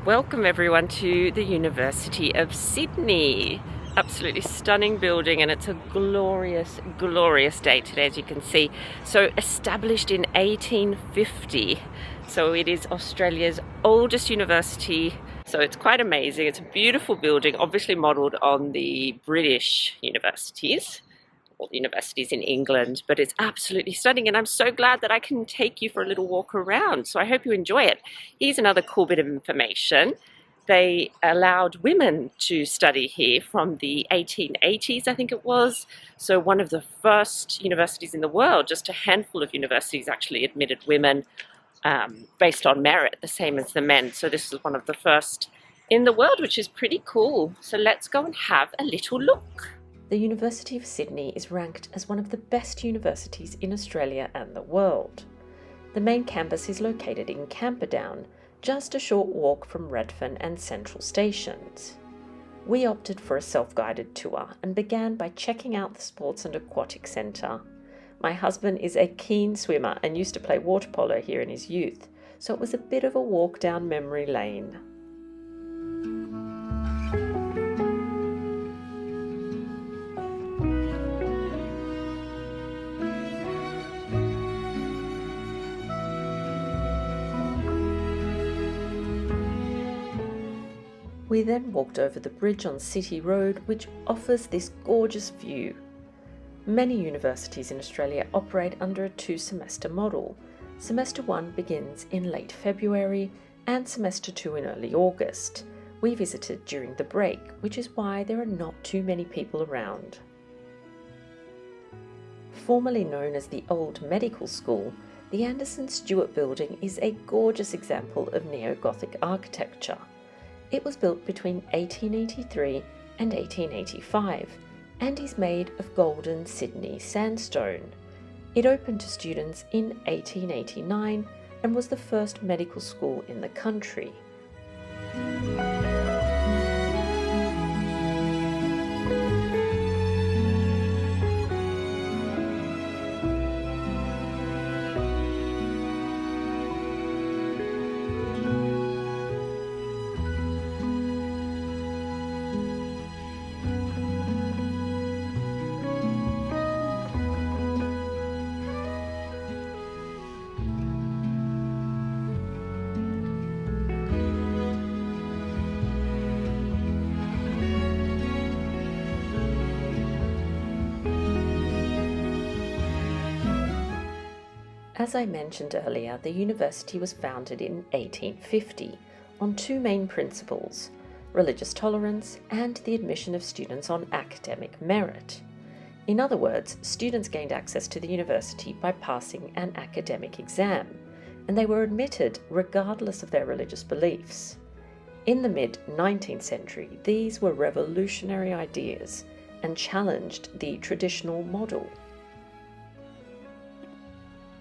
Welcome everyone to the University of Sydney. Absolutely stunning building, and it's a glorious, glorious day today, as you can see. So established in 1850, so it is Australia's oldest university. So it's quite amazing. It's a beautiful building, obviously modelled on the British universities, all the universities in England, but it's absolutely stunning, and I'm so glad that I can take you for a little walk around. So I hope you enjoy it. Here's another cool bit of information. They allowed women to study here from the 1880s, I think it was. So one of the first universities in the world, just a handful of universities actually admitted women based on merit, the same as the men. So this is one of the first in the world, which is pretty cool. So let's go and have a little look. The University of Sydney is ranked as one of the best universities in Australia and the world. The main campus is located in Camperdown, just a short walk from Redfern and Central stations. We opted for a self-guided tour and began by checking out the Sports and Aquatic Centre. My husband is a keen swimmer and used to play water polo here in his youth, so it was a bit of a walk down memory lane. We then walked over the bridge on City Road, which offers this gorgeous view. Many universities in Australia operate under a two-semester model. Semester 1 begins in late February and Semester 2 in early August. We visited during the break, which is why there are not too many people around. Formerly known as the Old Medical School, the Anderson Stewart building is a gorgeous example of neo-Gothic architecture. It was built between 1883 and 1885 and is made of golden Sydney sandstone. It opened to students in 1889 and was the first medical school in the country. As I mentioned earlier, the university was founded in 1850 on two main principles: religious tolerance and the admission of students on academic merit. In other words, students gained access to the university by passing an academic exam, and they were admitted regardless of their religious beliefs. In the mid-19th century, these were revolutionary ideas and challenged the traditional model.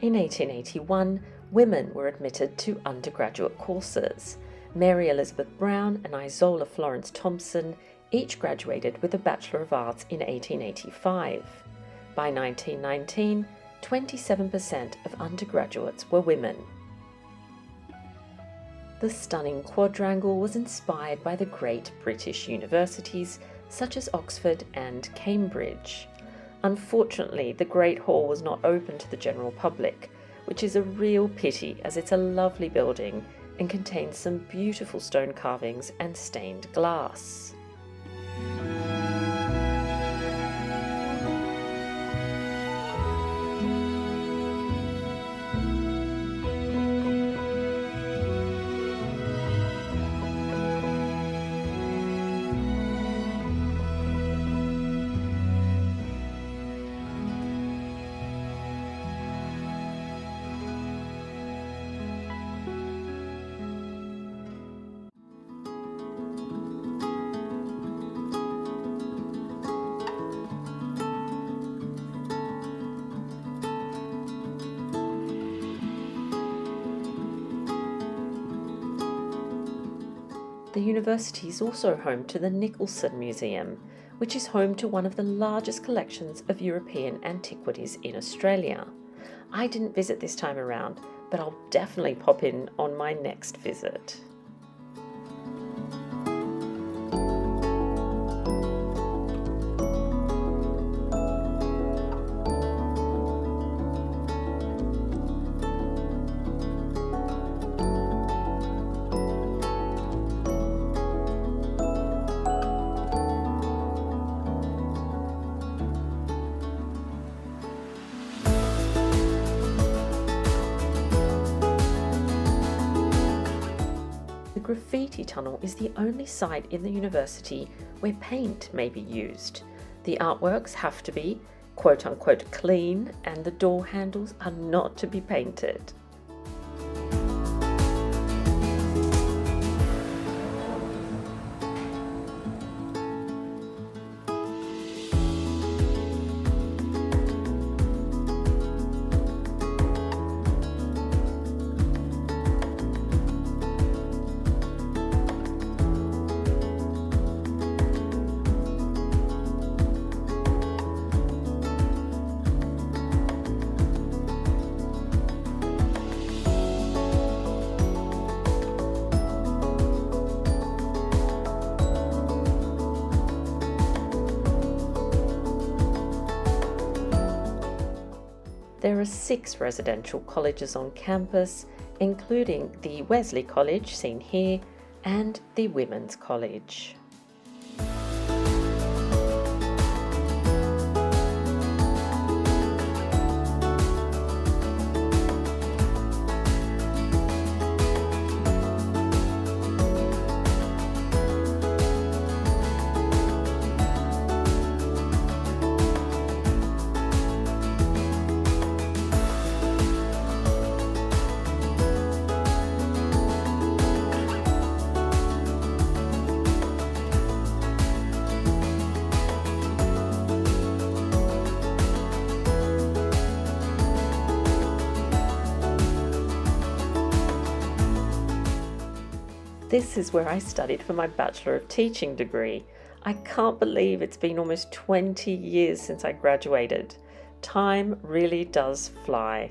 In 1881, women were admitted to undergraduate courses. Mary Elizabeth Brown and Isola Florence Thompson each graduated with a Bachelor of Arts in 1885. By 1919, 27% of undergraduates were women. The stunning quadrangle was inspired by the great British universities such as Oxford and Cambridge. Unfortunately, the Great Hall was not open to the general public, which is a real pity as it's a lovely building and contains some beautiful stone carvings and stained glass. The university is also home to the Nicholson Museum, which is home to one of the largest collections of European antiquities in Australia. I didn't visit this time around, but I'll definitely pop in on my next visit. The graffiti tunnel is the only site in the university where paint may be used. The artworks have to be quote-unquote clean, and the door handles are not to be painted. There are 6 residential colleges on campus, including the Wesley College, seen here, and the Women's College. This is where I studied for my Bachelor of Teaching degree. I can't believe it's been almost 20 years since I graduated. Time really does fly.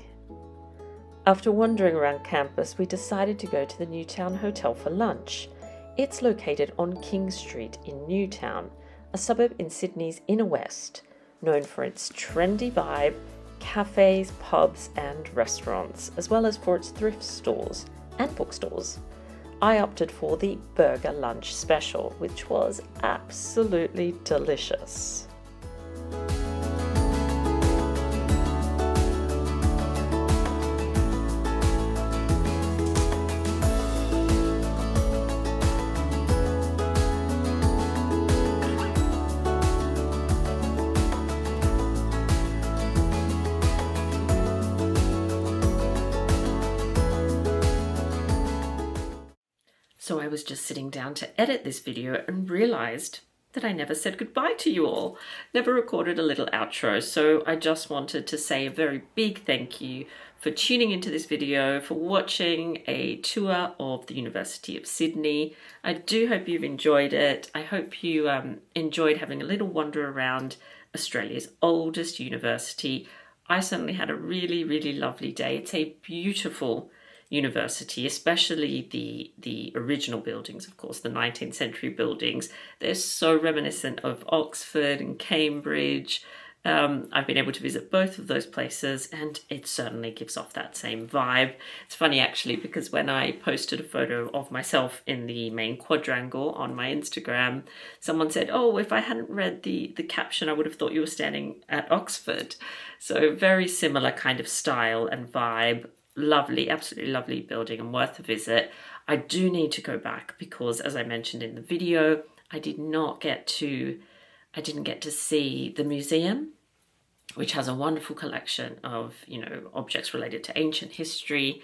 After wandering around campus, we decided to go to the Newtown Hotel for lunch. It's located on King Street in Newtown, a suburb in Sydney's inner west, known for its trendy vibe, cafes, pubs and restaurants, as well as for its thrift stores and bookstores. I opted for the burger lunch special, which was absolutely delicious. So I was just sitting down to edit this video and realized that I never said goodbye to you all, never recorded a little outro. So I just wanted to say a very big thank you for tuning into this video, for watching a tour of the University of Sydney. I do hope you've enjoyed it. I hope you enjoyed having a little wander around Australia's oldest university. I certainly had a really, really lovely day. It's a beautiful university, especially the original buildings, of course, the 19th century buildings. They're so reminiscent of Oxford and Cambridge. I've been able to visit both of those places and it certainly gives off that same vibe. It's funny actually, because when I posted a photo of myself in the main quadrangle on my Instagram, someone said, oh, if I hadn't read the caption, I would have thought you were standing at Oxford. So very similar kind of style and vibe. Lovely, absolutely lovely building and worth a visit. I do need to go back because, as I mentioned in the video, I didn't get to see the museum, which has a wonderful collection of, objects related to ancient history.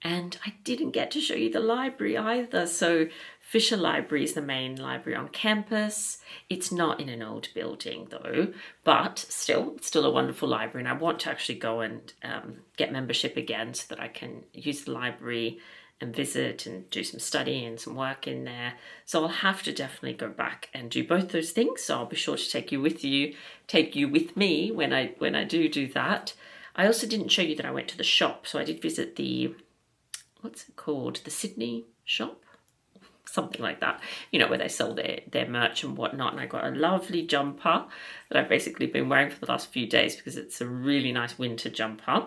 And I didn't get to show you the library either. So Fisher Library is the main library on campus. It's not in an old building though, but still, it's still a wonderful library. And I want to actually go and get membership again so that I can use the library and visit and do some study and some work in there. So I'll have to definitely go back and do both those things. So I'll be sure to take you with me when I do that. I also didn't show you that I went to the shop. So I did visit the, what's it called? The Sydney shop? Something like that, where they sell their merch and whatnot. And I got a lovely jumper that I've basically been wearing for the last few days because it's a really nice winter jumper.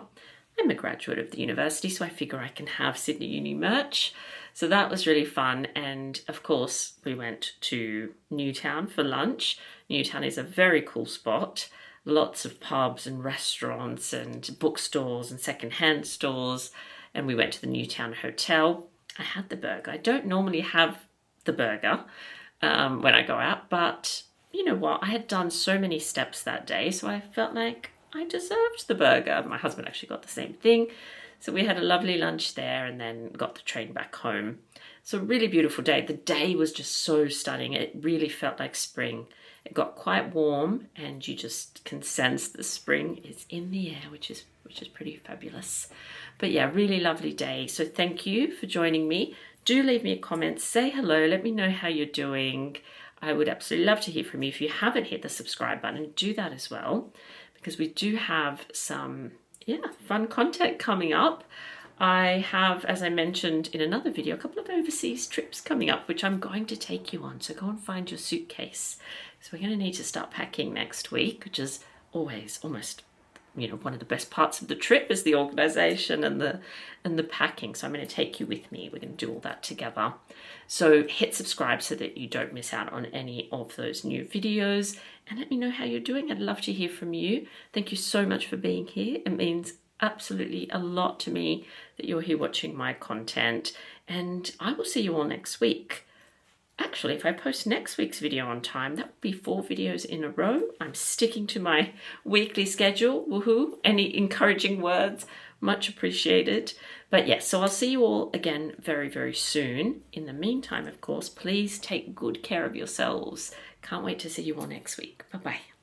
I'm a graduate of the university, so I figure I can have Sydney Uni merch. So that was really fun. And of course, we went to Newtown for lunch. Newtown is a very cool spot. Lots of pubs and restaurants and bookstores and secondhand stores. And we went to the Newtown Hotel. I had the burger. I don't normally have the burger when I go out, but you know what? I had done so many steps that day, so I felt like I deserved the burger. My husband actually got the same thing. So we had a lovely lunch there and then got the train back home. So a really beautiful day. The day was just so stunning. It really felt like spring. It got quite warm and you just can sense the spring is in the air, which is pretty fabulous. But yeah, really lovely day. So thank you for joining me. Do leave me a comment, say hello, let me know how you're doing. I would absolutely love to hear from you. If you haven't hit the subscribe button, do that as well, because we do have some fun content coming up. I have, as I mentioned in another video, a couple of overseas trips coming up, which I'm going to take you on. So go and find your suitcase. So we're going to need to start packing next week, which is always almost, you know, one of the best parts of the trip is the organization and the packing. So I'm going to take you with me. We're going to do all that together. So hit subscribe so that you don't miss out on any of those new videos, and let me know how you're doing. I'd love to hear from you. Thank you so much for being here. It means absolutely a lot to me that you're here watching my content, and I will see you all next week. Actually, if I post next week's video on time, that will be 4 videos in a row. I'm sticking to my weekly schedule. Woohoo! Any encouraging words? Much appreciated. But yes, so I'll see you all again very, very soon. In the meantime, of course, please take good care of yourselves. Can't wait to see you all next week. Bye-bye.